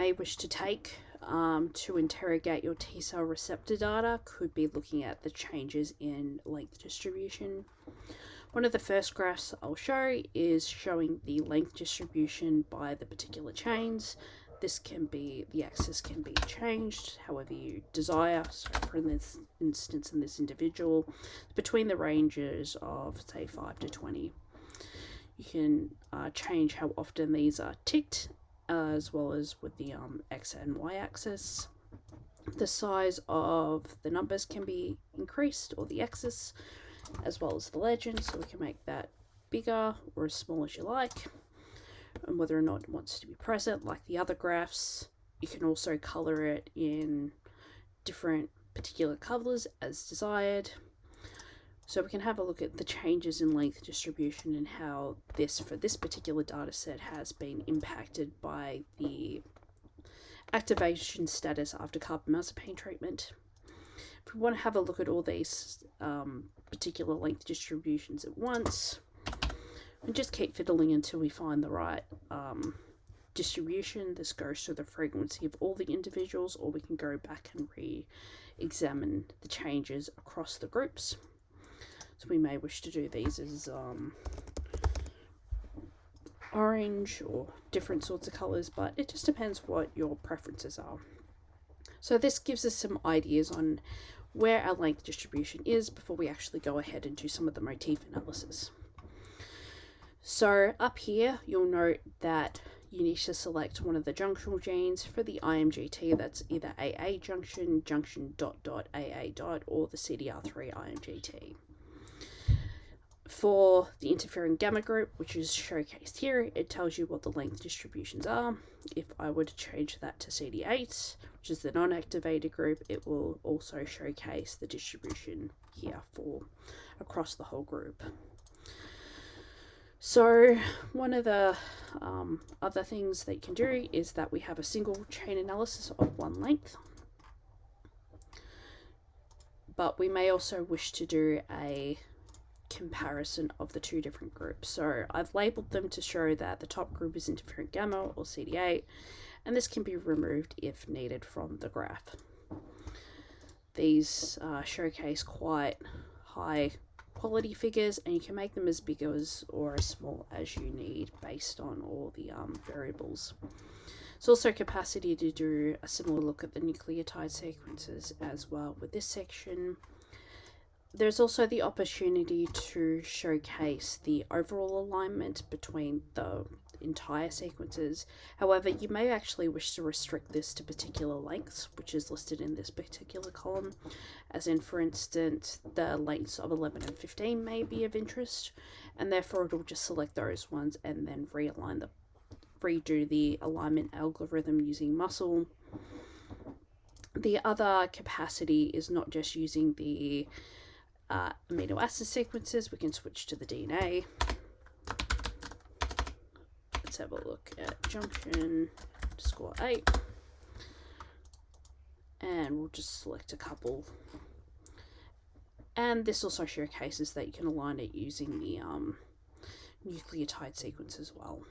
may wish to take to interrogate your T cell receptor data could be looking at the changes in length distribution. One of the first graphs I'll show is showing the length distribution by the particular chains. The axis can be changed however you desire. So for this instance, in this individual, between the ranges of say 5 to 20. You can change how often these are ticked, as well as with the X and Y axis. The size of the numbers can be increased, or the axis, as well as the legend, so we can make that bigger or as small as you like, and whether or not it wants to be present like the other graphs. You can also color it in different particular colors as desired. So we can have a look at the changes in length distribution and how this, for this particular data set, has been impacted by the activation status after carbamazepine treatment. If we want to have a look at all these particular length distributions at once, and just keep fiddling until we find the right distribution. This goes to the frequency of all the individuals, or we can go back and re-examine the changes across the groups. So we may wish to do these as orange or different sorts of colours, but it just depends what your preferences are. So this gives us some ideas on where our length distribution is before we actually go ahead and do some of the motif analysis. So up here, you'll note that you need to select one of the junctional genes for the IMGT. That's either AA junction, junction ... AA ... or the CDR3 IMGT. For the interferon gamma group, which is showcased here, it tells you what the length distributions are. If I were to change that to CD8, which is the non-activated group, it will also showcase the distribution here for across the whole group. So one of the other things that you can do is that we have a single chain analysis of one length, but we may also wish to do a comparison of the two different groups. So I've labeled them to show that the top group is interferon gamma or CD8, and this can be removed if needed from the graph. These showcase quite high quality figures, and you can make them as big as or as small as you need based on all the variables. There's also capacity to do a similar look at the nucleotide sequences as well with this section. There's also the opportunity to showcase the overall alignment between the entire sequences. However, you may actually wish to restrict this to particular lengths, which is listed in this particular column, as in, for instance, the lengths of 11 and 15 may be of interest, and therefore it'll just select those ones and then redo the alignment algorithm using muscle. The other capacity is not just using the amino acid sequences. We can switch to the DNA. Let's have a look at junction score 8, and we'll just select a couple. And this also showcases that you can align it using the nucleotide sequence as well.